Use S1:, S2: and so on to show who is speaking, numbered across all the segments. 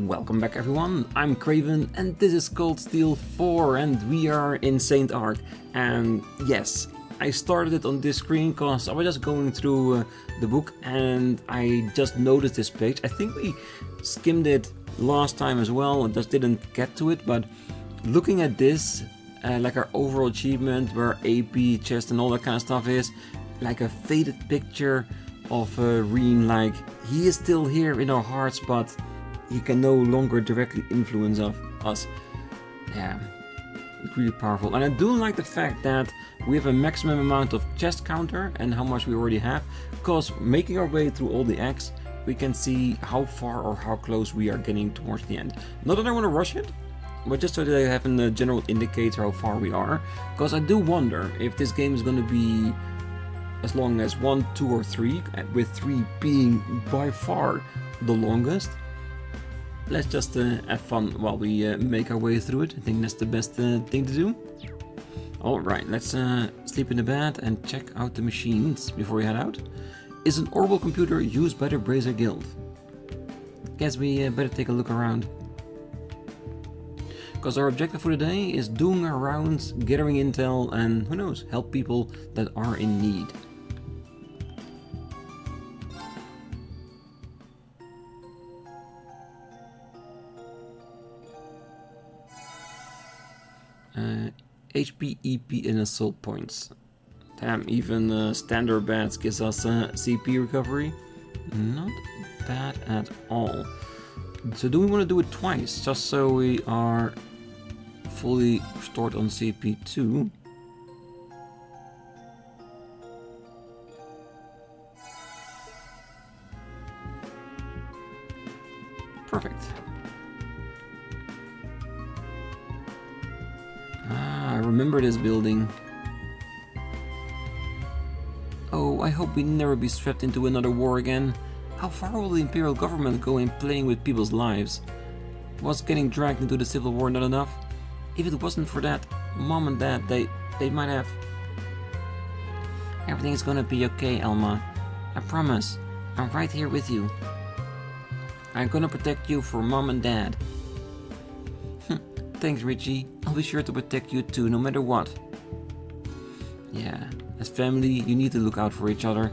S1: Welcome back everyone, I'm Craven and this is Cold Steel 4 and we are in Saint-Arkh. And yes, I started it on this screen because I was just going through the book and I just noticed this page. I think we skimmed it last time as well and just didn't get to it, but looking at this, like our overall achievement where AP, chest and all that kind of stuff is, like a faded picture of Rean, like he is still here in our hearts, but he can no longer directly influence us. Yeah, it's really powerful. And I do like the fact that we have a maximum amount of chest counter and how much we already have, because making our way through all the acts, we can see how far or how close we are getting towards the end. Not that I want to rush it, but just so that I have a general indicator how far we are, because I do wonder if this game is going to be as long as 1, 2 or 3, with 3 being by far the longest. Let's just have fun while we make our way through it. I think that's the best thing to do. Alright, let's sleep in the bed and check out the machines before we head out. Is an orbital computer used by the Brazier Guild? Guess we better take a look around. Because our objective for today is doing our rounds, gathering intel, and who knows, help people that are in need. HP, EP and assault points. Damn, even standard bats gives us CP recovery. Not bad at all. So do we want to do it twice, just so we are fully restored on CP2? Perfect. I remember this building. Oh, I hope we never be swept into another war again. How far will the Imperial government go in playing with people's lives? Was getting dragged into the Civil War not enough? If it wasn't for that, Mom and Dad, they might have... Everything is gonna be okay, Elma. I promise. I'm right here with you. I'm gonna protect you for Mom and Dad. Thanks, Richie. I'll be sure to protect you too, no matter what. Yeah, as family, you need to look out for each other.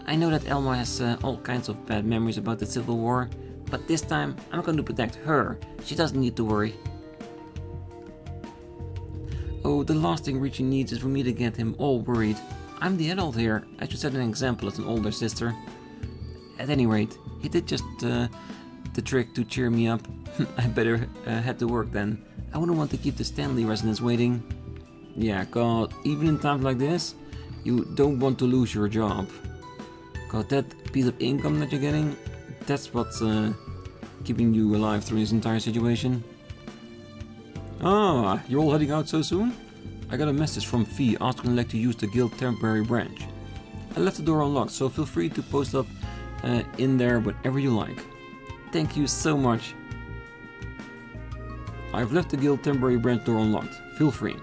S1: I know that Elma has all kinds of bad memories about the Civil War, but this time I'm going to protect her. She doesn't need to worry. Oh, the last thing Richie needs is for me to get him all worried. I'm the adult here. I should set an example as an older sister. At any rate, he did just the trick to cheer me up. I better head to work then. I wouldn't want to keep the Stanley residents waiting. Yeah, God, even in times like this, you don't want to lose your job. God, that piece of income that you're getting, that's what's keeping you alive through this entire situation. Ah, you're all heading out so soon? I got a message from Fee asking I'd like to use the guild temporary branch. I left the door unlocked, so feel free to post up in there whenever you like. Thank you so much. I've left the guild temporary branch door unlocked. Feel free.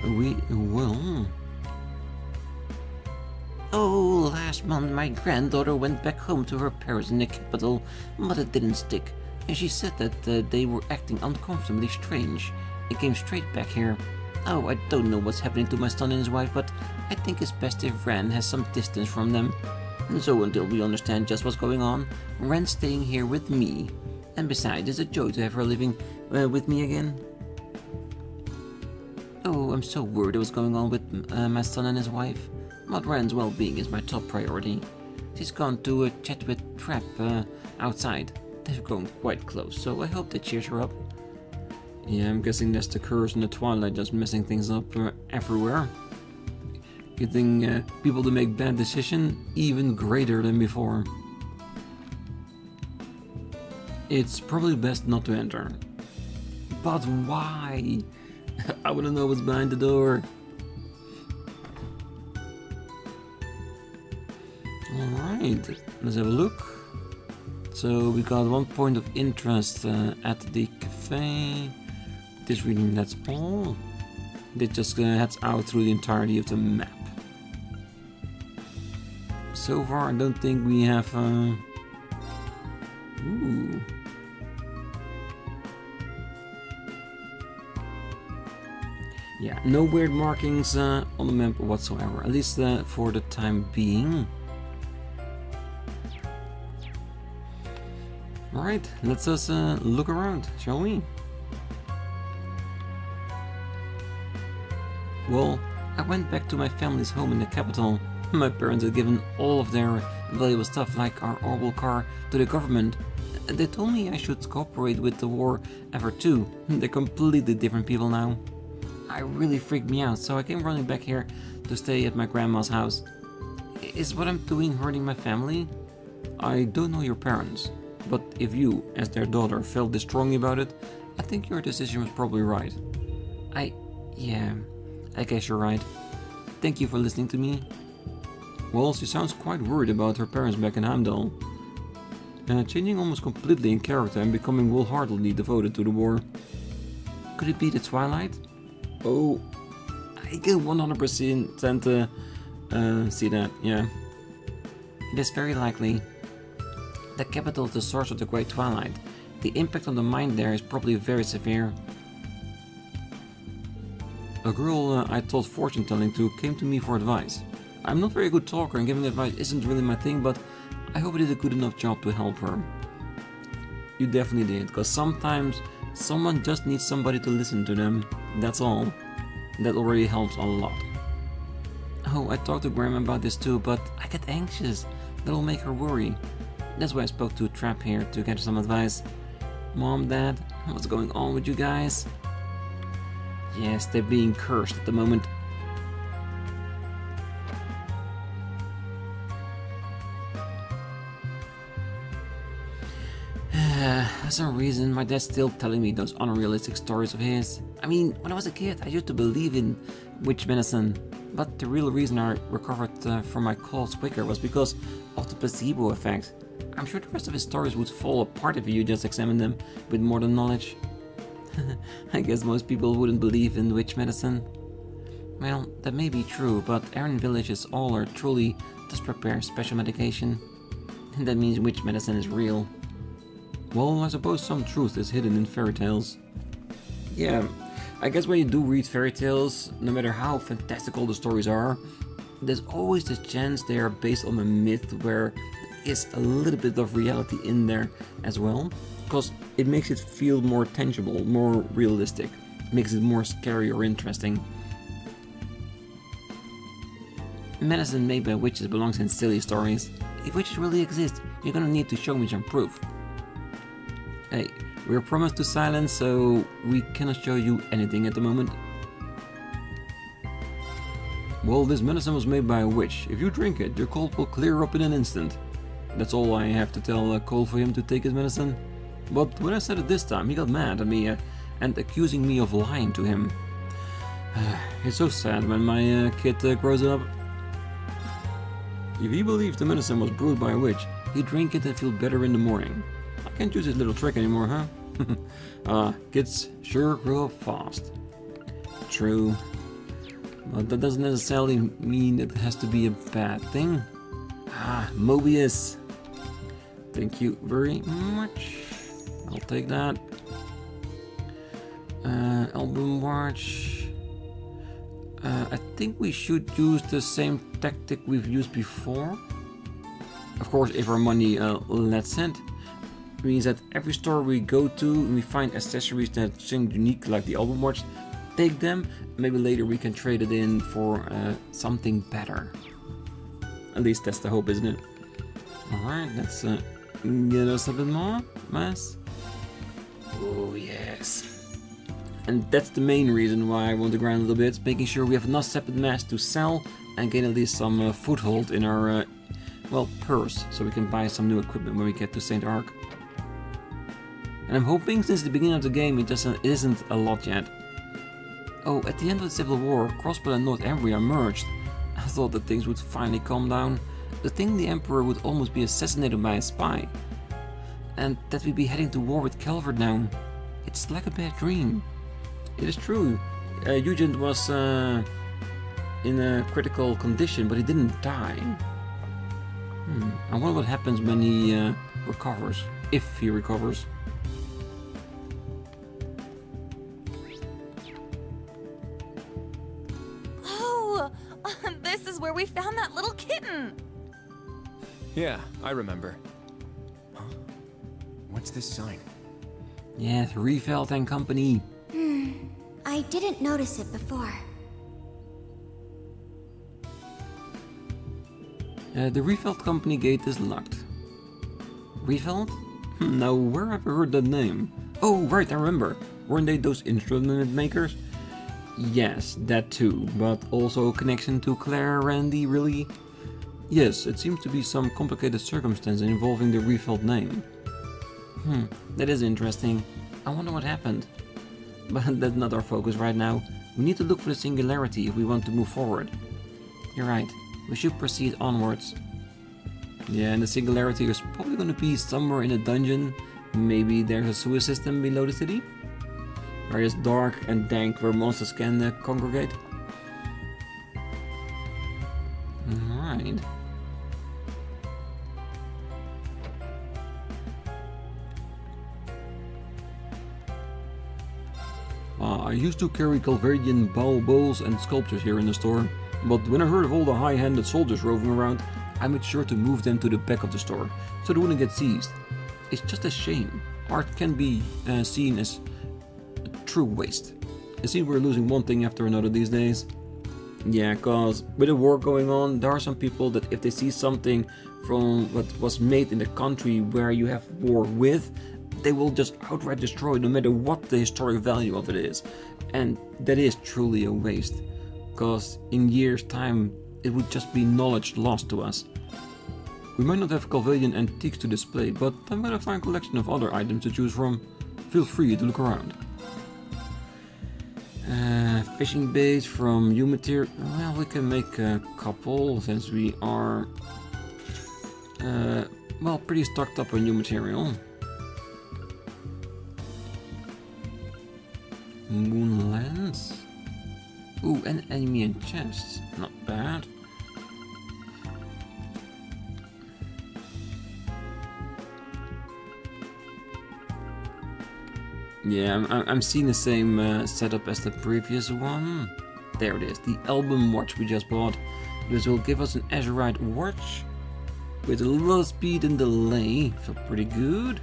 S1: We will... Oh, last month my granddaughter went back home to her parents in the capital, but it didn't stick. And she said that they were acting uncomfortably strange. It came straight back here. Oh, I don't know what's happening to my son and his wife, but I think it's best if Ren has some distance from them. And so until we understand just what's going on, Ren's staying here with me. And besides, it's a joy to have her living with me again. Oh, I'm so worried what's going on with my son and his wife. But Ren's well-being is my top priority. She's gone to chat with Trap outside. They've grown quite close, so I hope that cheers her up. Yeah, I'm guessing that's the curse in the Twilight just messing things up everywhere. Getting people to make bad decisions even greater than before. It's probably best not to enter. But why? I wanna know what's behind the door. Alright, let's have a look. So we got 1 point of interest at the cafe. This reading, that's all. It just heads out through the entirety of the map. So far I don't think we have Ooh. Yeah, no weird markings on the map whatsoever, at least for the time being. Alright, let's just look around, shall we? Well, I went back to my family's home in the capital. My parents had given all of their valuable stuff like our orbital car to the government. They told me I should cooperate with the war effort too. They're completely different people now. I really freaked me out, so I came running back here to stay at my grandma's house. Is what I'm doing hurting my family? I don't know your parents, but if you, as their daughter, felt this strongly about it, I think your decision was probably right. Yeah, I guess you're right. Thank you for listening to me. Well, she sounds quite worried about her parents back in Heimdall. Changing almost completely in character and becoming wholeheartedly devoted to the war. Could it be the Twilight? Oh, I can 100% see that, yeah. It is very likely. The capital is the source of the Great Twilight. The impact on the mind there is probably very severe. A girl I taught fortune telling to came to me for advice. I'm not very good talker and giving advice isn't really my thing, but I hope I did a good enough job to help her. You definitely did, because sometimes someone just needs somebody to listen to them, that's all. That already helps a lot. Oh, I talked to Grandma about this too, but I get anxious. That'll make her worry. That's why I spoke to Trap here to get some advice. Mom, Dad, what's going on with you guys? Yes, they're being cursed at the moment. For some reason, my dad's still telling me those unrealistic stories of his. I mean, when I was a kid, I used to believe in witch medicine, but the real reason I recovered from my colds quicker was because of the placebo effect. I'm sure the rest of his stories would fall apart if you just examined them with modern knowledge. I guess most people wouldn't believe in witch medicine. Well, that may be true, but Erin villages all are truly just prepare special medication. And that means witch medicine is real. Well, I suppose some truth is hidden in fairy tales. Yeah, I guess when you do read fairy tales, no matter how fantastical the stories are, there's always the chance they are based on a myth where there is a little bit of reality in there as well, because it makes it feel more tangible, more realistic, makes it more scary or interesting. Medicine made by witches belongs in silly stories. If witches really exist, you're gonna need to show me some proof. Hey, we're promised to silence, so we cannot show you anything at the moment. Well, this medicine was made by a witch. If you drink it, your cold will clear up in an instant. That's all I have to tell Cole for him to take his medicine. But when I said it this time, he got mad at me and accusing me of lying to him. It's so sad when my kid grows up. If he believes the medicine was brewed by a witch, he'd drink it and feel better in the morning. I can't use this little trick anymore, huh? Kids sure grow up fast. True. But that doesn't necessarily mean it has to be a bad thing. Mobius. Thank you very much. I'll take that. Album watch. I think we should use the same tactic we've used before. Of course, if our money lets it. Means that every store we go to and we find accessories that seem unique like the album watch, take them, maybe later we can trade it in for something better. At least that's the hope, isn't it? Alright, let's get us a bit more mass. Oh yes. And that's the main reason why I want to grind a little bit, making sure we have enough separate mass to sell and gain at least some foothold in our purse, so we can buy some new equipment when we get to Saint-Arkh. And I'm hoping since the beginning of the game it isn't a lot yet. Oh, at the end of the Civil War, Crossbow and North Embryo merged. I thought that things would finally calm down. To think the Emperor would almost be assassinated by a spy. And that we'd be heading to war with Calvert now. It's like a bad dream. It is true. Eugent was in a critical condition, but he didn't die. I wonder what happens when he recovers. If he recovers.
S2: Oh, this is where we found that little kitten.
S3: Yeah, I remember. Huh? What's this sign?
S1: Yes, Refeld and Company.
S4: I didn't notice it before.
S1: The Refeld Company gate is locked. Refeld? Now, where have I heard that name? Oh, right, I remember. Weren't they those instrument makers? Yes, that too, but also a connection to Claire, Randy, really? Yes, it seems to be some complicated circumstance involving the Refeld name. That is interesting. I wonder what happened. But that's not our focus right now. We need to look for the singularity if we want to move forward. You're right. We should proceed onwards. Yeah, and the singularity is probably going to be somewhere in a dungeon. Maybe there's a sewer system below the city. Where it's dark and dank where monsters can congregate. Alright. I used to carry Calvarian bowls and sculptures here in the store. But when I heard of all the high-handed soldiers roving around, I made sure to move them to the back of the store, so they wouldn't get seized. It's just a shame. Art can be seen as a true waste. It seems we're losing one thing after another these days. Yeah, cause with the war going on, there are some people that if they see something from what was made in the country where you have war with, they will just outright destroy no matter what the historic value of it is. And that is truly a waste. Because in years' time, it would just be knowledge lost to us. We might not have Calvarian antiques to display, but I'm gonna find a collection of other items to choose from. Feel free to look around. Fishing baits from U material. Well, we can make a couple since we are well, pretty stocked up on new material. Moon lens. Ooh, and enemy and chests. Not bad. Yeah, I'm seeing the same setup as the previous one. There it is, the album watch we just bought. This will give us an Azurite watch with a lot of speed and delay, so pretty good.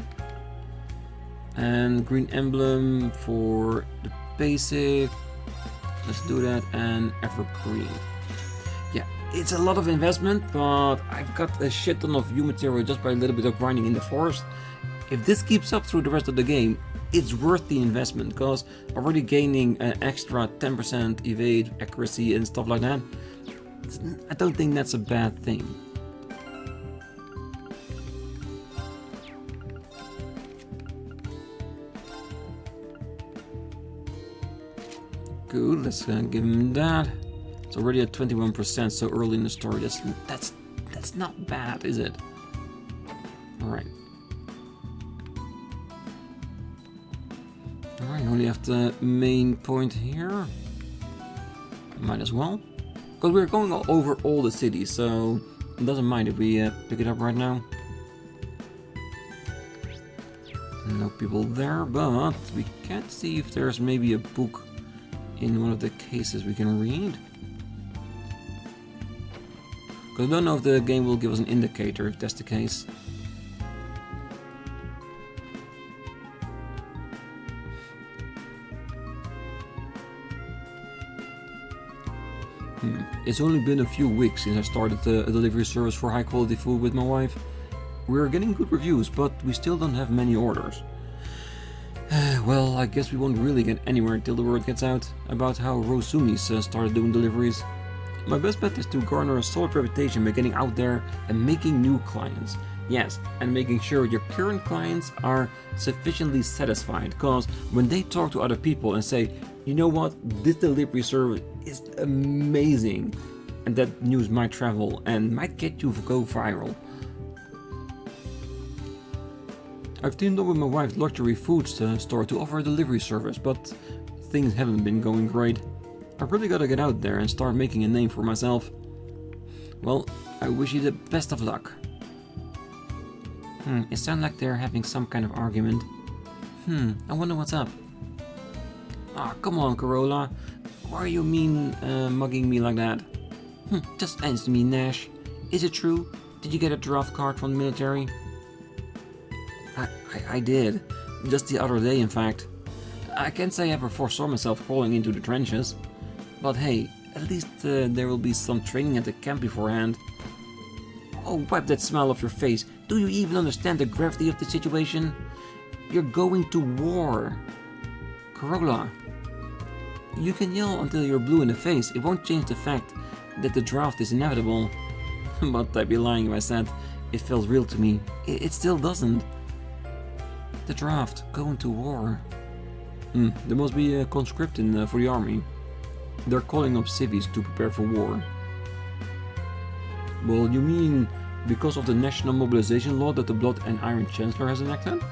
S1: And green emblem for the basic. Let's do that, and evergreen. Yeah, it's a lot of investment, but I've got a shit ton of U material just by a little bit of grinding in the forest. If this keeps up through the rest of the game, it's worth the investment, because already gaining an extra 10% evade, accuracy and stuff like that, I don't think that's a bad thing. Good, let's give him that. It's already at 21% so early in the story. That's not bad, is it? Alright. Alright, only have the main point here. Might as well. Because we're going over all the cities, so it doesn't mind if we pick it up right now. No people there, but we can't see if there's maybe a book in one of the cases we can read. Because I don't know if the game will give us an indicator if that's the case. It's only been a few weeks since I started a delivery service for high quality food with my wife. We're getting good reviews, but we still don't have many orders. Well, I guess we won't really get anywhere until the word gets out about how Rosumis started doing deliveries. My best bet is to garner a solid reputation by getting out there and making new clients. Yes, and making sure your current clients are sufficiently satisfied, because when they talk to other people and say, you know what, this delivery service is amazing, and that news might travel and might get you to go viral. I've teamed up with my wife's luxury foods store to offer a delivery service, but things haven't been going great. I've really gotta get out there and start making a name for myself. Well, I wish you the best of luck. It sounds like they're having some kind of argument. I wonder what's up. Ah, come on, Corolla. Why are you mugging me like that? Just answer me, Nash. Is it true? Did you get a draft card from the military? I did. Just the other day, in fact. I can't say I ever foresaw myself crawling into the trenches. But hey, at least there will be some training at the camp beforehand. Oh, wipe that smile off your face. Do you even understand the gravity of the situation? You're going to war. Corolla. You can yell until you're blue in the face. It won't change the fact that the draft is inevitable. But I'd be lying if I said it felt real to me. It still doesn't. The draft, going to war. There must be a conscript for the army. They're calling up civvies to prepare for war. Well, you mean because of the national mobilization law that the Blood and Iron Chancellor has enacted?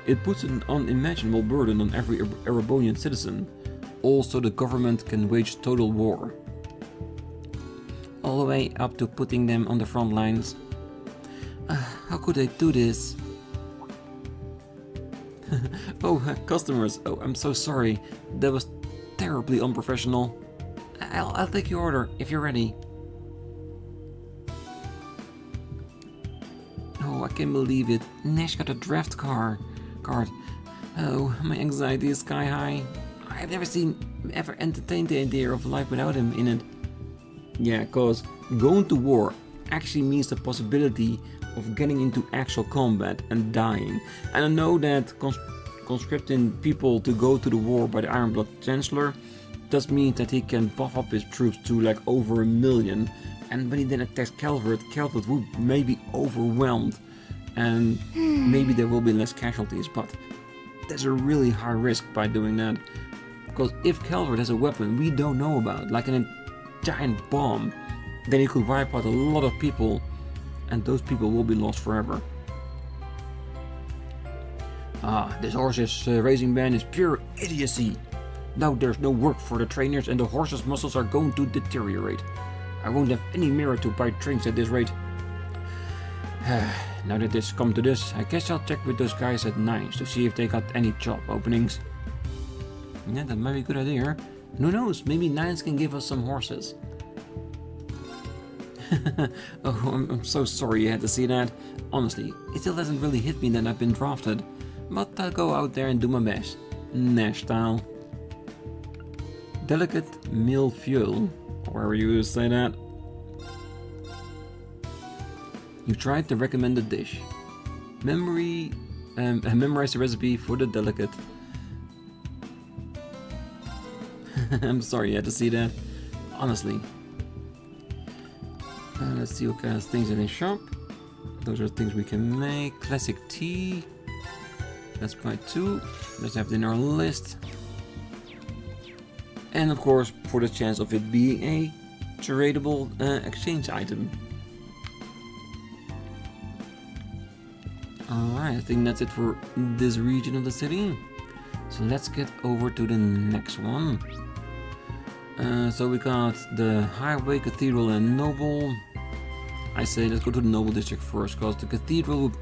S1: It puts an unimaginable burden on every Erebonian citizen. Also, the government can wage total war. All the way up to putting them on the front lines. How could they do this? Oh, customers. Oh, I'm so sorry. That was terribly unprofessional. I'll take your order if you're ready. Oh, I can't believe it. Nash got a draft card. Oh, my anxiety is sky high. I've ever entertained the idea of life without him in it. Yeah, cause going to war actually means the possibility of getting into actual combat and dying. And I know that conscripting people to go to the war by the Iron Blood Chancellor does mean that he can buff up his troops to like over 1 million. And when he then attacks Calvert would maybe overwhelmed. And maybe there will be less casualties, but there's a really high risk by doing that. Because if Calvert has a weapon we don't know about, like a giant bomb, then he could wipe out a lot of people, and those people will be lost forever. This horses racing ban is pure idiocy. Now there's no work for the trainers and the horses' muscles are going to deteriorate. I won't have any merit to buy trains at this rate. Now that it's come to this, I guess I'll check with those guys at Nines to see if they got any job openings. Yeah, that might be a good idea. And who knows, maybe Nines can give us some horses. Oh, I'm so sorry you had to see that. Honestly, it still hasn't really hit me that I've been drafted. But I'll go out there and do my best. Nash style. Delicate meal fuel. However you say that. You tried the recommended dish. Memorize the recipe for the delicate. I'm sorry you had to see that. Honestly. Let's see what kind of things in the shop. Those are things we can make. Classic tea. Let's buy 2. Let's have it in our list. And of course, for the chance of it being a tradable exchange item. Alright, I think that's it for this region of the city. So let's get over to the next one. So we got the Highway, Cathedral and Noble. I say let's go to the Noble District first, because the Cathedral would,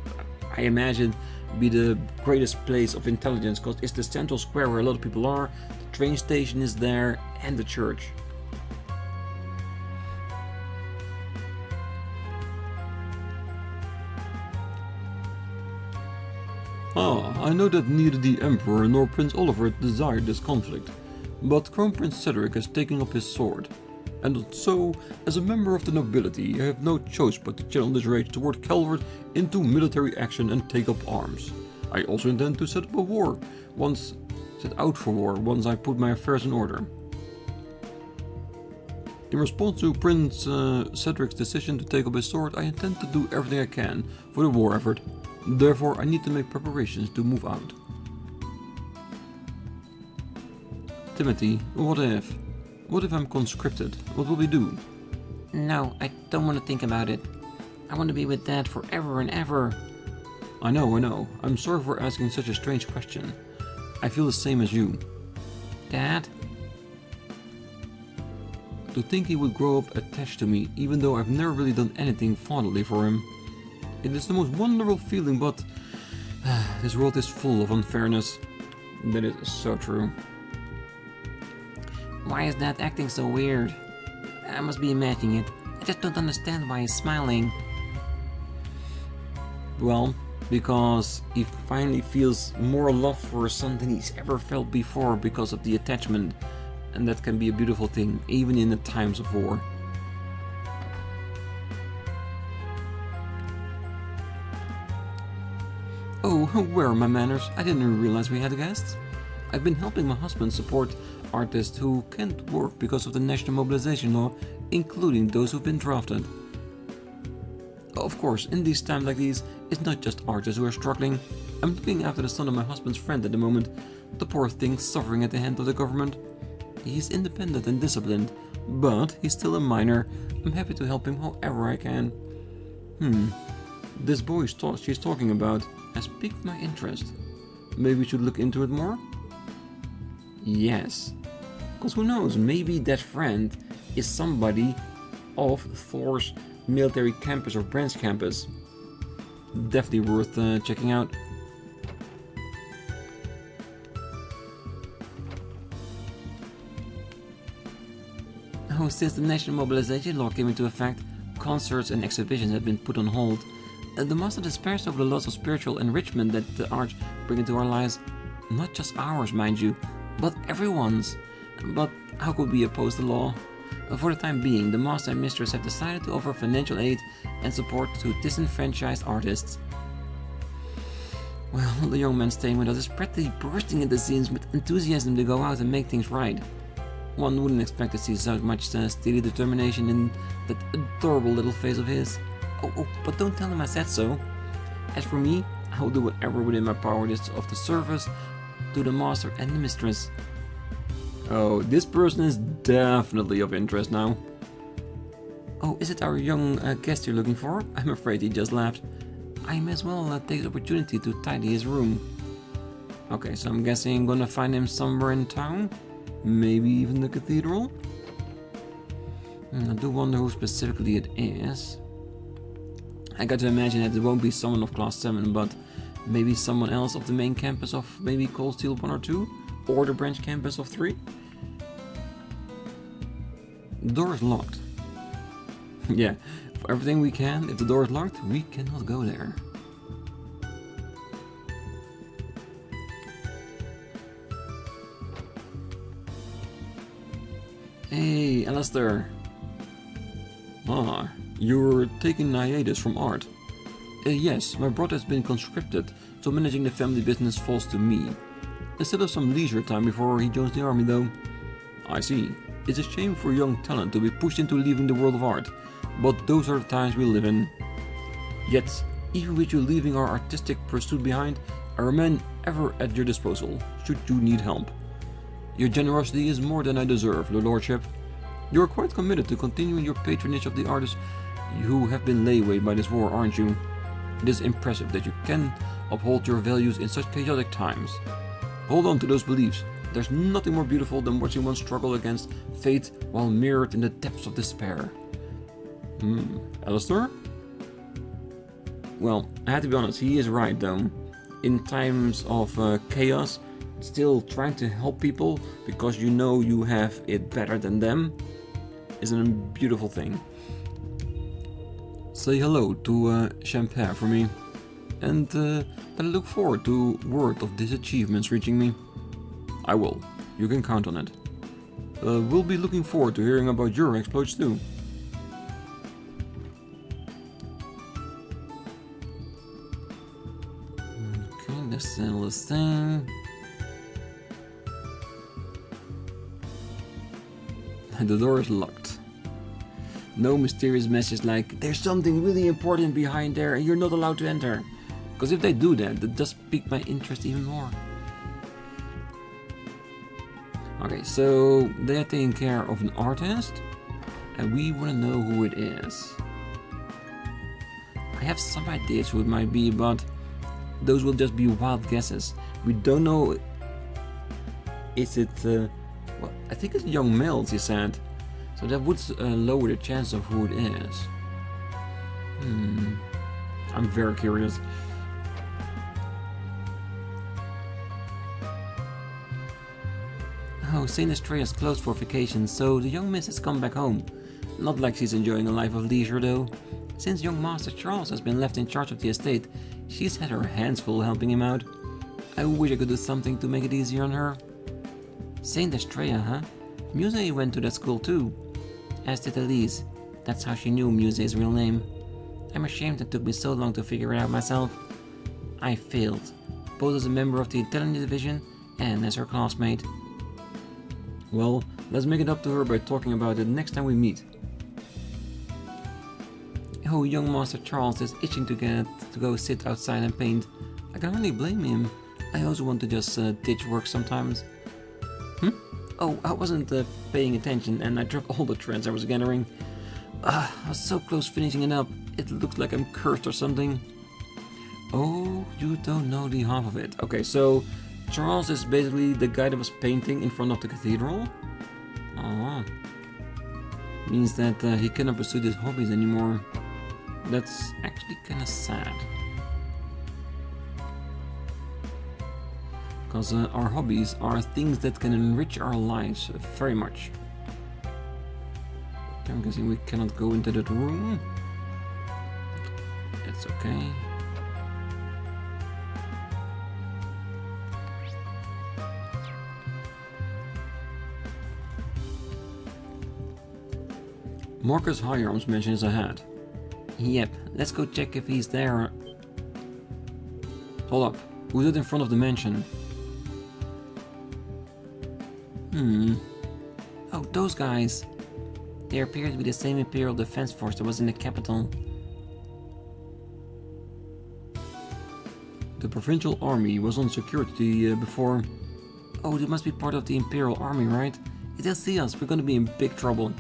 S1: I imagine, be the greatest place of intelligence, because it's the central square where a lot of people are, the train station is there, and the church.
S5: I know that neither the Emperor nor Prince Oliver desired this conflict, but Crown Prince Cedric has taken up his sword, and so, as a member of the nobility, I have no choice but to channel this rage toward Calvert into military action and take up arms. I also intend to set out for war once I put my affairs in order. In response to Prince Cedric's decision to take up his sword, I intend to do everything I can for the war effort. Therefore, I need to make preparations to move out. Timothy, what if? What if I'm conscripted? What will we do?
S1: No, I don't want to think about it. I want to be with Dad forever and ever.
S5: I know. I'm sorry for asking such a strange question. I feel the same as you.
S1: Dad?
S5: To think he would grow up attached to me, even though I've never really done anything fatherly for him. It is the most wonderful feeling, but this world is full of unfairness. That is so true.
S1: Why is that acting so weird? I must be imagining it. I just don't understand why he's smiling.
S5: Well, because he finally feels more love for his son than he's ever felt before because of the attachment. And that can be a beautiful thing, even in the times of war. Oh, where are my manners? I didn't realize we had guests. I've been helping my husband support artists who can't work because of the national mobilization law, including those who've been drafted. Of course, in these times like these, it's not just artists who are struggling. I'm looking after the son of my husband's friend at the moment, the poor thing suffering at the hand of the government. He's independent and disciplined, but he's still a minor. I'm happy to help him however I can. This boy she's talking about has piqued my interest. Maybe we should look into it more? Yes. Because who knows, maybe that friend is somebody of Thor's military campus or branch campus. Definitely worth checking out.
S1: Oh, since the national mobilization law came into effect, concerts and exhibitions have been put on hold. The master despairs over the loss of spiritual enrichment that the arts bring into our lives. Not just ours, mind you, but everyone's. But how could we oppose the law? For the time being, the master and mistress have decided to offer financial aid and support to disenfranchised artists. Well, the young man staying with us is practically bursting at the seams with enthusiasm to go out and make things right. One wouldn't expect to see so much steely determination in that adorable little face of his. Oh, but don't tell him I said so. As for me, I'll do whatever within my power is of the service to the master and the mistress.
S5: Oh, this person is definitely of interest now.
S1: Oh, is it our young guest you're looking for? I'm afraid he just left. I may as well take the opportunity to tidy his room. Okay, so I'm guessing I'm gonna find him somewhere in town?
S5: Maybe even the cathedral?
S1: I do wonder who specifically it is. I got to imagine that it won't be someone of Class 7, but maybe someone else of the main campus of maybe Cold Steel 1 or 2? Or the branch campus of 3?
S5: The door is locked. Yeah, for everything we can, if the door is locked, we cannot go there.
S1: Hey, Alistair.
S5: Ah, you're taking hiatus from art. Yes, my brother has been conscripted, so managing the family business falls to me. Instead of some leisure time before he joins the army though. I see. It's a shame for young talent to be pushed into leaving the world of art, but those are the times we live in. Yet, even with you leaving our artistic pursuit behind, I remain ever at your disposal, should you need help. Your generosity is more than I deserve, your lordship. You are quite committed to continuing your patronage of the artists who have been laid waste by this war, aren't you? It is impressive that you can uphold your values in such chaotic times. Hold on to those beliefs. There's nothing more beautiful than watching one struggle against fate while mirrored in the depths of despair. Alistair? Well, I have to be honest, he is right though. In times of chaos, still trying to help people because you know you have it better than them is a beautiful thing. Say hello to Champagne for me, and I look forward to word of these achievements reaching me. I will. You can count on it. We'll be looking forward to hearing about your exploits too.
S1: Okay, that's the last thing.
S5: The door is locked.
S1: No mysterious message like, there's something really important behind there and you're not allowed to enter. Because if they do that, that does pique my interest even more. Okay, so they are taking care of an artist, and we want to know who it is. I have some ideas who it might be, but those will just be wild guesses. We don't know. Is it? Well, I think it's young males, he said, so that would lower the chance of who it is. I'm very curious. Oh, Saint Estrella is closed for vacation, so the young miss has come back home. Not like she's enjoying a life of leisure though. Since young Master Charles has been left in charge of the estate, she's had her hands full helping him out. I wish I could do something to make it easier on her. Saint Estrella, huh? Muse went to that school too. As did Elise. That's how she knew Muse's real name. I'm ashamed it took me so long to figure it out myself. I failed, both as a member of the Intelligence Division and as her classmate. Well, let's make it up to her by talking about it next time we meet. Oh, young Master Charles is itching to go sit outside and paint. I can hardly blame him. I also want to just ditch work sometimes. Oh, I wasn't paying attention and I dropped all the threads I was gathering. I was so close finishing it up. It looks like I'm cursed or something. Oh, you don't know the half of it. Okay, so Charles is basically the guy that was painting in front of the cathedral. Oh, means that he cannot pursue his hobbies anymore. That's actually kind of sad. Because our hobbies are things that can enrich our lives very much. I'm guessing we cannot go into that room. It's okay. Marcus Higharm's mission is ahead. Yep, let's go check if he's there. Hold up, who's it in front of the mansion? Oh, those guys. They appear to be the same Imperial Defense Force that was in the capital. The Provincial Army was on security before. Oh, they must be part of the Imperial Army, right? If they'll see us, we're gonna be in big trouble.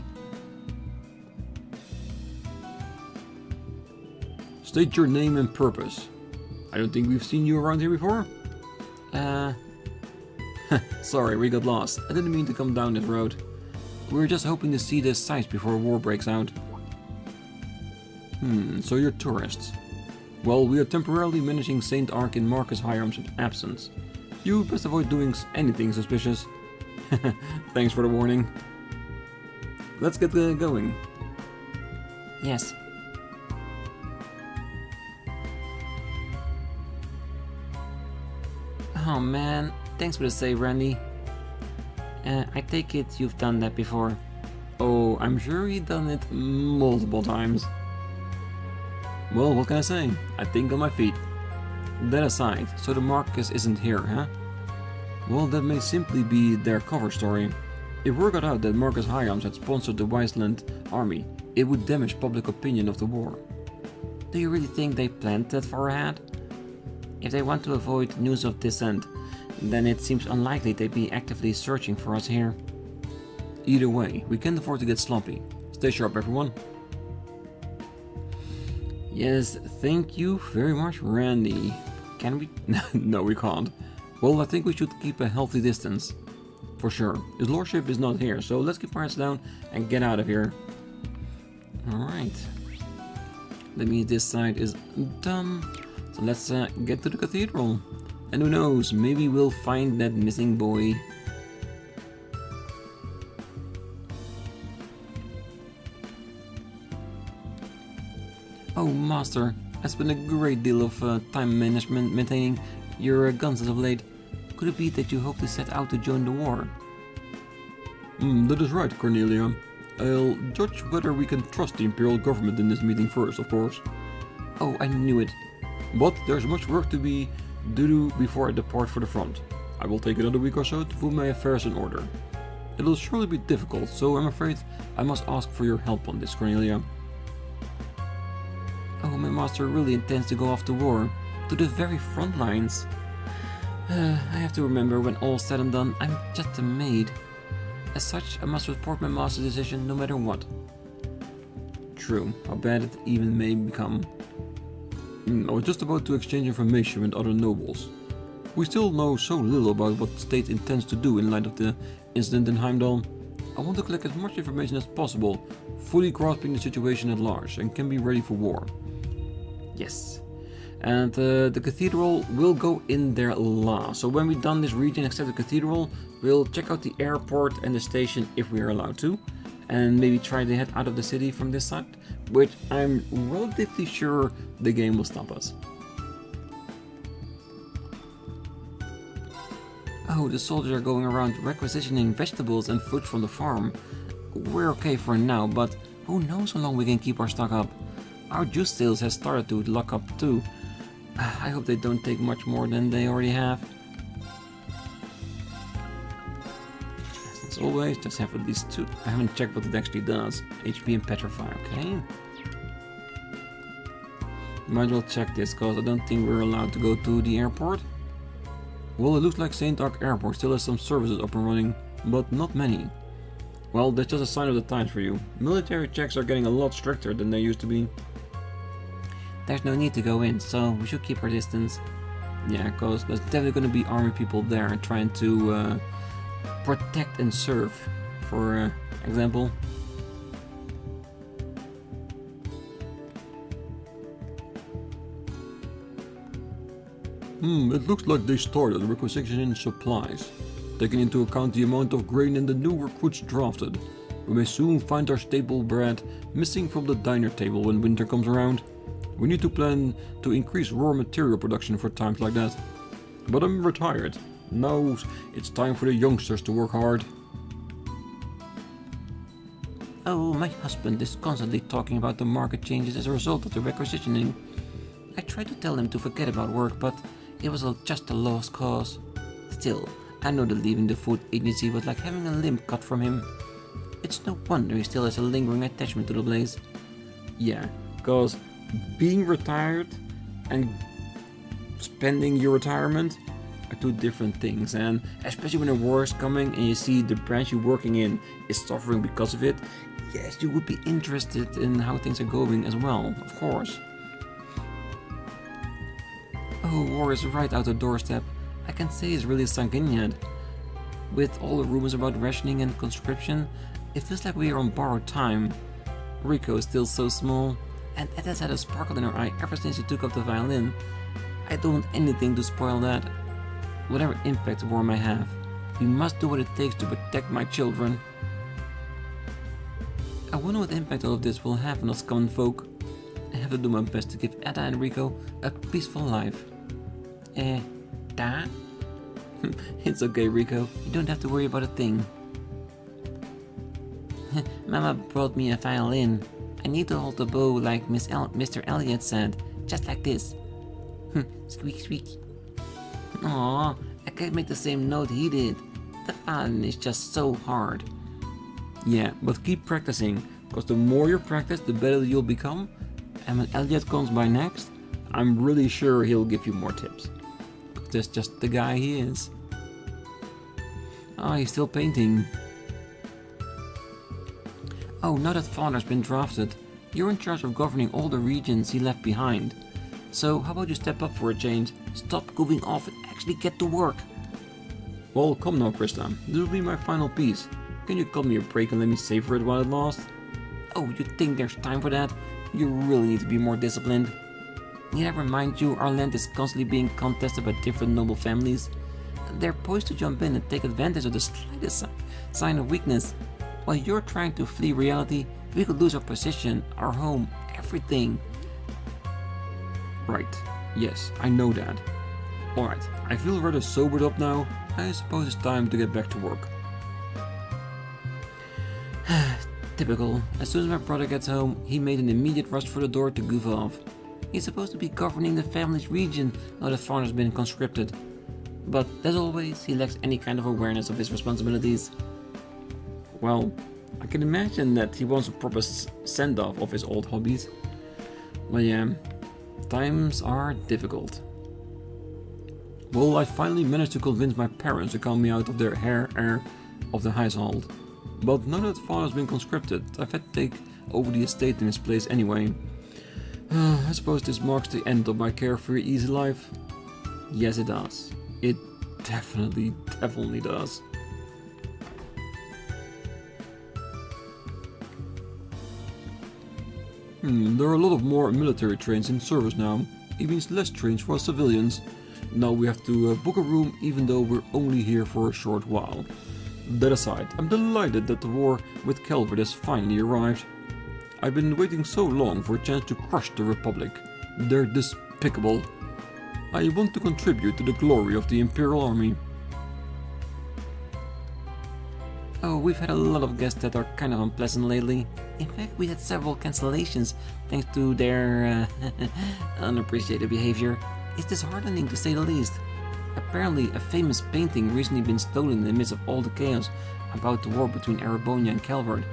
S5: State your name and purpose. I don't think we've seen you around here before.
S1: Sorry, we got lost. I didn't mean to come down this road. We were just hoping to see this site before war breaks out.
S5: So you're tourists. Well, we are temporarily managing Saint-Arkh in Marcus Higharm's absence. You best avoid doing anything suspicious.
S1: Thanks for the warning. Let's get going.
S2: Yes.
S1: Oh man, thanks for the save, Randy. I take it you've done that before.
S5: Oh, I'm sure he's done it multiple times.
S1: Well, what can I say? I think on my feet. That aside, so the Marcus isn't here, huh?
S5: Well, that may simply be their cover story. If word got out that Marcus Higharms had sponsored the Wiseland army, it would damage public opinion of the war.
S1: Do you really think they planned that far ahead? If they want to avoid news of dissent, then it seems unlikely they'd be actively searching for us here.
S5: Either way, we can't afford to get sloppy. Stay sharp, everyone.
S1: Yes, thank you very much, Randy. Can we?
S5: No, we can't. Well, I think we should keep a healthy distance. For sure. His lordship is not here, so let's keep our heads down and get out of here.
S1: Alright. That means this side is done. So let's get to the cathedral. And who knows, maybe we'll find that missing boy. Oh, Master, I spent a great deal of time management maintaining your guns as of late. Could it be that you hope to set out to join the war?
S5: That is right, Cornelia. I'll judge whether we can trust the Imperial government in this meeting first, of course.
S1: Oh, I knew it.
S5: But there's much work to be do before I depart for the front. I will take another week or so to put my affairs in order. It will surely be difficult, so I'm afraid I must ask for your help on this, Cornelia.
S1: Oh, my master really intends to go off to war, to the very front lines. I have to remember, when all's said and done, I'm just a maid. As such, I must support my master's decision no matter what.
S5: True, how bad it even may become. I was just about to exchange information with other nobles. We still know so little about what the state intends to do in light of the incident in Heimdall. I want to collect as much information as possible, fully grasping the situation at large, and can be ready for war.
S1: Yes, And the cathedral will go in there last. So when we've done this region except the cathedral, we'll check out the airport and the station if we are allowed to. And maybe try to head out of the city from this side, which I'm relatively sure the game will stop us. Oh, the soldiers are going around requisitioning vegetables and fruit from the farm. We're okay for now, but who knows how long we can keep our stock up. Our juice sales has started to lock up too. I hope they don't take much more than they already have. As always, just have at least 2. I haven't checked what it actually does. HP and petrify, okay. Might as well check this, cause I don't think we're allowed to go to the airport. Well, it looks like Saint-Arkh Airport still has some services up and running, but not many. Well, that's just a sign of the times for you. Military checks are getting a lot stricter than they used to be. There's no need to go in, so we should keep our distance. Yeah, cause there's definitely gonna be army people there trying to protect and serve, for example.
S5: It looks like they started requisitioning supplies. Taking into account the amount of grain and the new recruits drafted, we may soon find our staple bread missing from the diner table when winter comes around. We need to plan to increase raw material production for times like that. But I'm retired. Now it's time for the youngsters to work hard.
S1: Oh, my husband is constantly talking about the market changes as a result of the requisitioning. I tried to tell him to forget about work, but it was just a lost cause. Still, I know that leaving the food agency was like having a limb cut from him. It's no wonder he still has a lingering attachment to the place.
S5: Yeah, cause being retired and spending your retirement
S1: are two different things, and especially when a war is coming and you see the branch you're working in is suffering because of it, yes, you would be interested in how things are going as well, of course. Oh, war is right out the doorstep. I can't say it's really sunk in yet. With all the rumors about rationing and conscription, it feels like we are on borrowed time. Rico is still so small, and Ed has had a sparkle in her eye ever since she took up the violin. I don't want anything to spoil that. Whatever impact war may have, we must do what it takes to protect my children. I wonder what impact all of this will have on us common folk. I have to do my best to give Edda and Rico a peaceful life. Dad? It's okay, Rico. You don't have to worry about a thing. Mama brought me a violin. I need to hold the bow like Mr. Elliot said. Just like this. Squeak, squeak. Aww, I can't make the same note he did. The violin is just so hard.
S5: Yeah, but keep practicing, because the more you practice, the better you'll become. And when Elliot comes by next, I'm really sure he'll give you more tips. That's just the guy he is.
S1: Oh, he's still painting. Oh, now that Father's been drafted, you're in charge of governing all the regions he left behind. So how about you step up for a change, stop goofing off and actually get to work?
S5: Well, come now, Krista. This will be my final piece. Can you cut me a break and let me savor it while it lasts?
S1: Oh, you think there's time for that? You really need to be more disciplined. Need I remind you, our land is constantly being contested by different noble families. They're poised to jump in and take advantage of the slightest sign of weakness. While you're trying to flee reality, we could lose our position, our home, everything.
S5: Right. Yes, I know that. Alright, I feel rather sobered up now. I suppose it's time to get back to work.
S1: Typical. As soon as my brother gets home, he made an immediate rush for the door to goof off. He's supposed to be governing the family's region now that Father's been conscripted. But, as always, he lacks any kind of awareness of his responsibilities.
S5: Well, I can imagine that he wants a proper send-off of his old hobbies.
S1: Well, yeah, times are difficult.
S5: Well, I finally managed to convince my parents to count me out of their heir of the household. But now that Father's been conscripted, I've had to take over the estate in his place anyway. I suppose this marks the end of my carefree, easy life.
S1: Yes, it does.
S5: It definitely does. There are a lot of more military trains in service now. It means less trains for us civilians. Now we have to book a room even though we're only here for a short while. That aside, I'm delighted that the war with Calvert has finally arrived. I've been waiting so long for a chance to crush the Republic. They're despicable. I want to contribute to the glory of the Imperial Army.
S1: Oh, we've had a lot of guests that are kind of unpleasant lately. In fact, we had several cancellations thanks to their unappreciated behavior. It's disheartening to say the least. Apparently, a famous painting recently been stolen in the midst of all the chaos about the war between Erebonian and Calvert.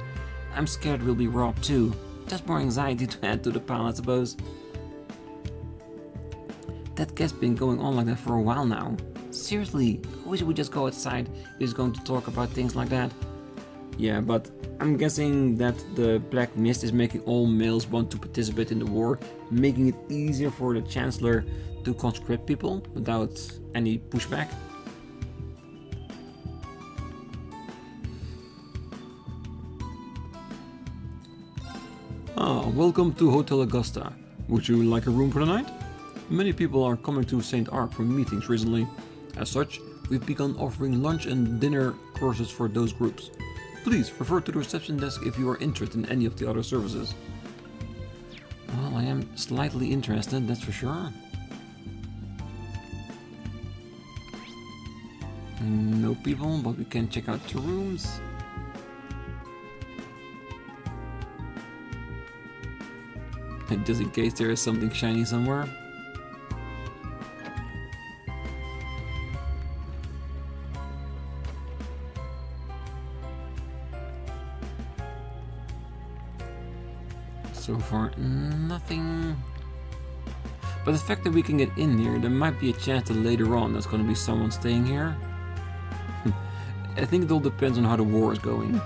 S1: I'm scared we'll be robbed too. Just more anxiety to add to the pile, I suppose. That guest's been going on like that for a while now. Seriously, I wish we just go outside if he's going to talk about things like that. Yeah, but I'm guessing that the Black Mist is making all males want to participate in the war, making it easier for the Chancellor to conscript people without any pushback.
S5: Welcome to Hotel Augusta. Would you like a room for the night? Many people are coming to Saint-Arkh for meetings recently. As such, we've begun offering lunch and dinner courses for those groups. Please refer to the reception desk if you are interested in any of the other services. Well, I am slightly interested, that's for sure. No people, but we can check out the rooms. Just in case there is something shiny somewhere. So far, nothing. But the fact that we can get in here, there might be a chance that later on there's going to be someone staying here. I think it all depends on how the war is going.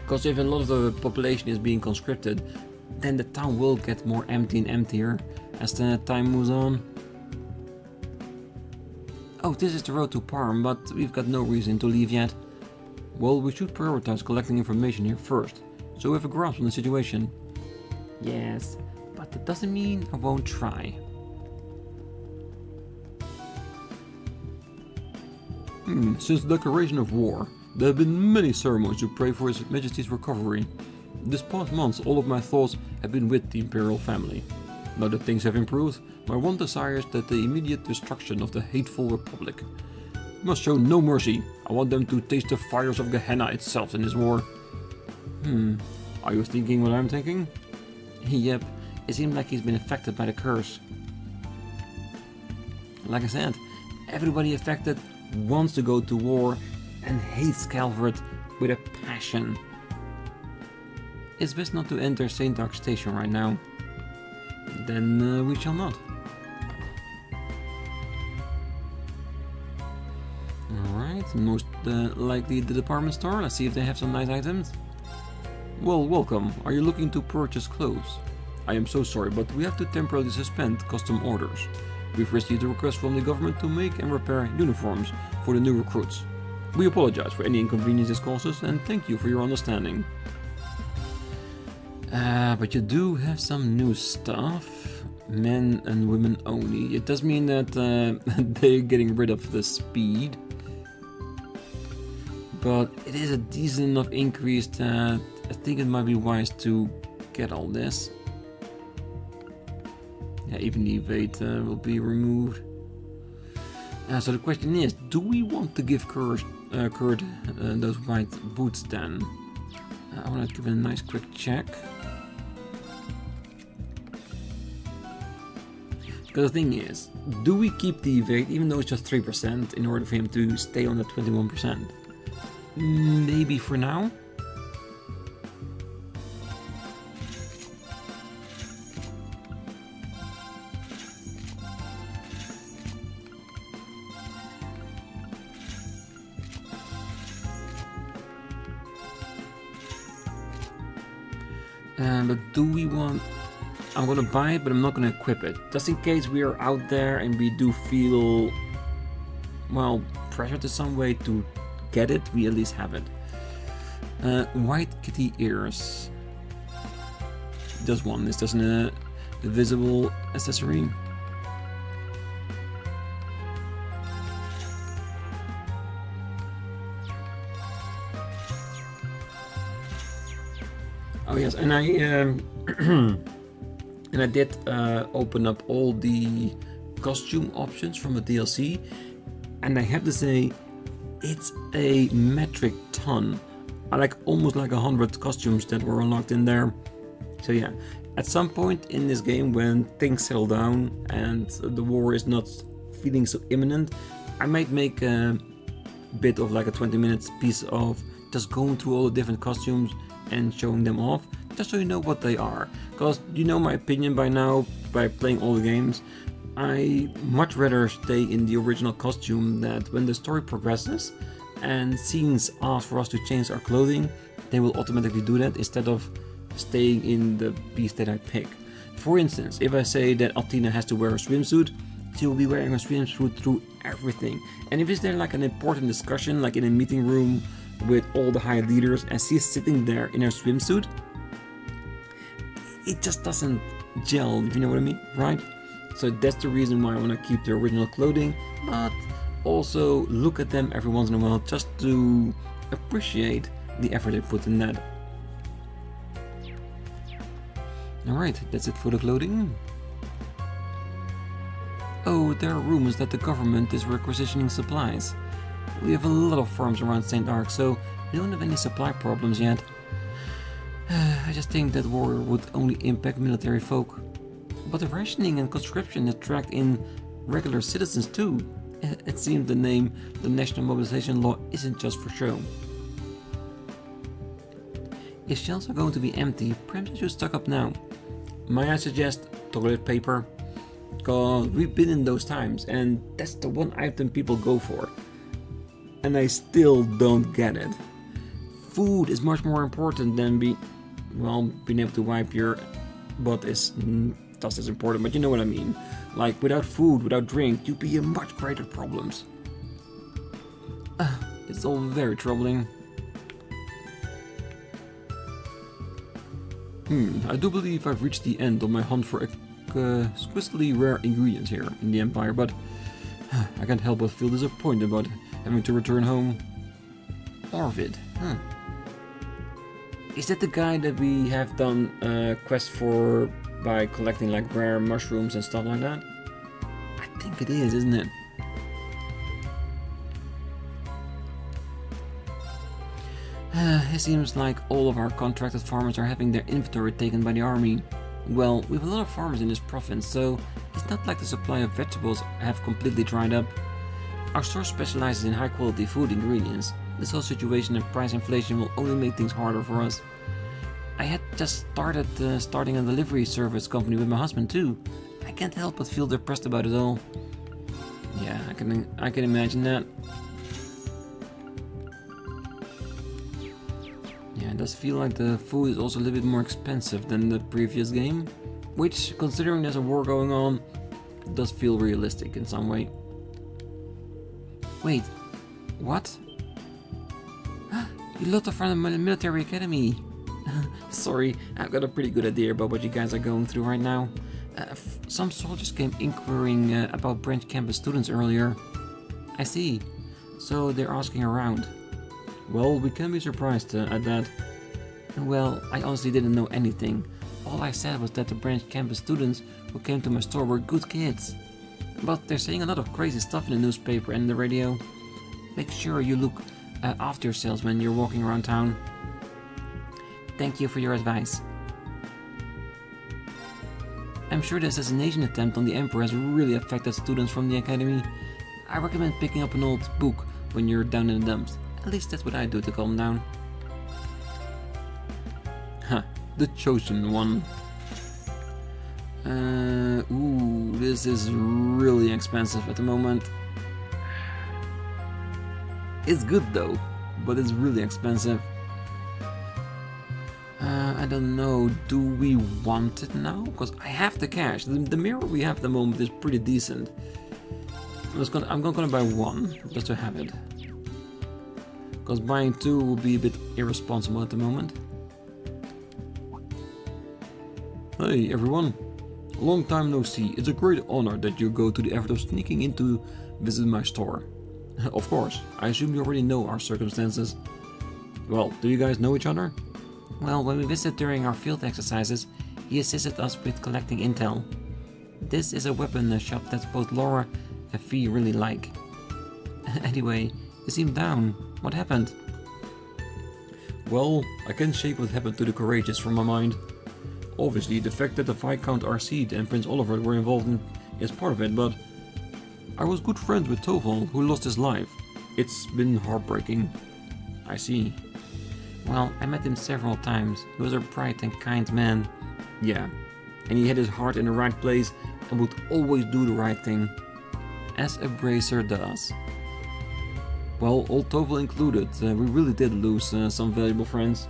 S5: Because if a lot of the population is being conscripted, then the town will get more empty and emptier as the time moves on. Oh, this is the road to Parm, but we've got no reason to leave yet. Well, we should prioritize collecting information here first, so we have a grasp on the situation. Yes, but that doesn't mean I won't try. Since the declaration of war, there have been many ceremonies to pray for His Majesty's recovery. This past month, all of my thoughts have been with the Imperial family. Now that things have improved, my one desire is that the immediate destruction of the hateful Republic. We must show no mercy. I want them to taste the fires of Gehenna itself in this war. Are you thinking what I'm thinking? Yep, it seems like he's been affected by the curse. Like I said, everybody affected wants to go to war and hates Calvert with a passion. It's best not to enter Saint-Arkh station right now. Then we shall not. Alright, most likely the department store. Let's see if they have some nice items. Well, welcome. Are you looking to purchase clothes? I am so sorry, but we have to temporarily suspend custom orders. We've received a request from the government to make and repair uniforms for the new recruits. We apologize for any inconvenience this causes and thank you for your understanding. But you do have some new stuff. Men and women only. It does mean that they're getting rid of the speed. But it is a decent enough increase that I think it might be wise to get all this. Yeah, even the evade will be removed. So the question is, do we want to give Kurt those white boots then? I want to give it a nice quick check. Because the thing is, do we keep the evade even though it's just 3% in order for him to stay on the 21%? Maybe for now? But do we want... I'm gonna buy it, but I'm not gonna equip it. Just in case we are out there and we do feel... well, pressured to some way to get it, we at least have it. White kitty ears. Just one. This doesn't
S1: visible accessory. Oh yes, and I and I did open up all the costume options from the DLC, and I have to say, it's a metric ton. I like almost like 100 costumes that were unlocked in there. So yeah, at some point in this game, when things settle down and the war is not feeling so imminent, I might make a bit of like a 20-minute piece of just going through all the different costumes and showing them off, just so you know what they are. Because you know my opinion by now, by playing all the games, I much rather stay in the original costume, that when the story progresses and scenes ask for us to change our clothing, they will automatically do that instead of staying in the piece that I pick. For instance, if I say that Athena has to wear a swimsuit, she will be wearing a swimsuit through everything. And if it's there like an important discussion, like in a meeting room with all the high leaders, and she's sitting there in her swimsuit, it just doesn't gel, if you know what I mean, right? So that's the reason why I want to keep the original clothing, but also look at them every once in a while just to appreciate the effort they put in that. Alright, that's it for the clothing. Oh, there are rumors that the government is requisitioning supplies. We have a lot of farms around Saint-Arkh, so we don't have any supply problems yet. I just think that war would only impact military folk. But the rationing and conscription attract in regular citizens too. It seems the name, the National Mobilization Law, isn't just for show. If shelves are going to be empty, perhaps I should stock up now. Might I suggest toilet paper? Cause we've been in those times, and that's the one item people go for. And I still don't get it. Food is much more important than being able to wipe your butt is just as important, but you know what I mean. Like, without food, without drink, you'd be in much greater problems. It's all very troubling. I do believe I've reached the end of my hunt for exquisitely rare ingredients here in the Empire, but I can't help but feel disappointed about having to return home. Arvid, Is that the guy that we have done a quest for by collecting like rare mushrooms and stuff like that? I think it is, isn't it? It seems like all of our contracted farmers are having their inventory taken by the army. Well, we have a lot of farmers in this province, so it's not like the supply of vegetables have completely dried up. Our store specializes in high quality food ingredients. This whole situation and price inflation will only make things harder for us. I had just starting a delivery service company with my husband too. I can't help but feel depressed about it all. Yeah, I can imagine that. Yeah, it does feel like the food is also a little bit more expensive than the previous game, which, considering there's a war going on, does feel realistic in some way. Wait, what? You looked from the military academy. Sorry, I've got a pretty good idea about what you guys are going through right now. Some soldiers came inquiring about branch campus students earlier. I see. So they're asking around. Well, we can be surprised at that. Well, I honestly didn't know anything. All I said was that the branch campus students who came to my store were good kids. But they're saying a lot of crazy stuff in the newspaper and the radio. Make sure you look after yourselves when you're walking around town. Thank you for your advice. I'm sure the assassination attempt on the Emperor has really affected students from the academy. I recommend picking up an old book when you're down in the dumps. At least that's what I do to calm down. The chosen one. Ooh, this is really expensive at the moment. It's good though, but it's really expensive. I don't know, do we want it now? Because I have the cash. The mirror we have at the moment is pretty decent. I'm gonna buy one, just to have it. Because buying two will be a bit irresponsible at the moment. Hey everyone,
S5: Long time no see. It's a great honor that you go to the effort of sneaking in to visit my store. Of course, I assume you already know our circumstances. Well, do you guys know each other?
S1: Well, when we visited during our field exercises, he assisted us with collecting intel. This is a weapon shop that both Laura and Fee really like. Anyway, you seem down. What happened?
S5: Well, I can't shake what happened to the Courageous from my mind. Obviously, the fact that the Viscount Arcide and Prince Oliver were involved in is part of it, but I was good friends with Toval, who lost his life. It's been heartbreaking.
S1: I see. Well, I met him several times. He was a bright and kind man.
S5: Yeah, and he had his heart in the right place and would always do the right thing.
S1: As a bracer does.
S5: Well, old Toval included, we really did lose some valuable friends.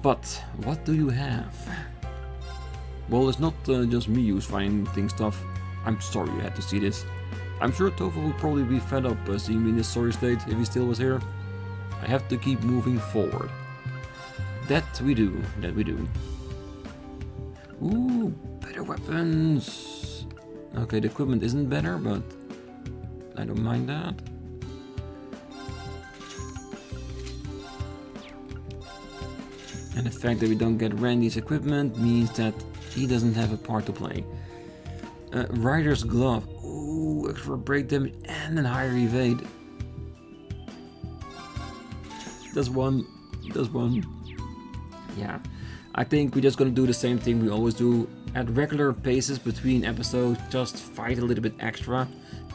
S1: But what do you have?
S5: Well, it's not just me who's finding things tough. I'm sorry you had to see this. I'm sure Toval would probably be fed up seeing me in this sorry state if he still was here. I have to keep moving forward.
S1: That we do. Ooh, better weapons.
S5: Okay, the equipment isn't better, but I don't mind that.
S1: And the fact that we don't get Randy's equipment means that he doesn't have a part to play.
S5: Rider's Glove. Ooh, extra break damage and a higher evade. That's one.
S1: Yeah, I think we're just gonna do the same thing we always do at regular paces between episodes. Just fight a little bit extra,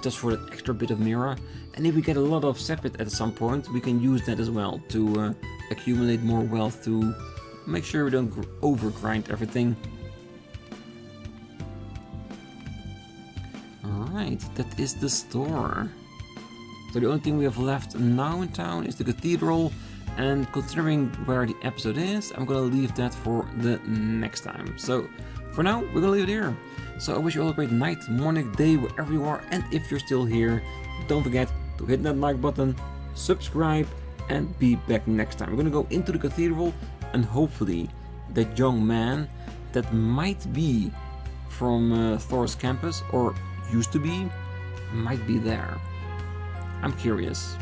S1: just for that extra bit of mirror. And if we get a lot of Sepit at some point, we can use that as well to accumulate more wealth to make sure we don't overgrind everything. Alright, that is the store. So the only thing we have left now in town is the cathedral, and considering where the episode is, I'm gonna leave that for the next time. So for now, we're gonna leave it here. So I wish you all a great night, morning, day, wherever you are, and if you're still here, don't forget to hit that like button, subscribe, and be back next time. We're gonna go into the cathedral, and hopefully that young man that might be from Thor's campus, or used to be, might be there. I'm curious.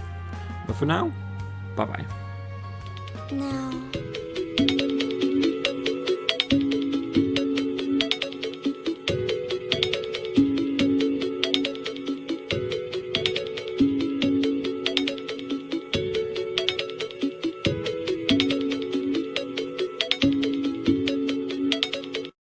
S1: But for now, bye bye.
S4: Now...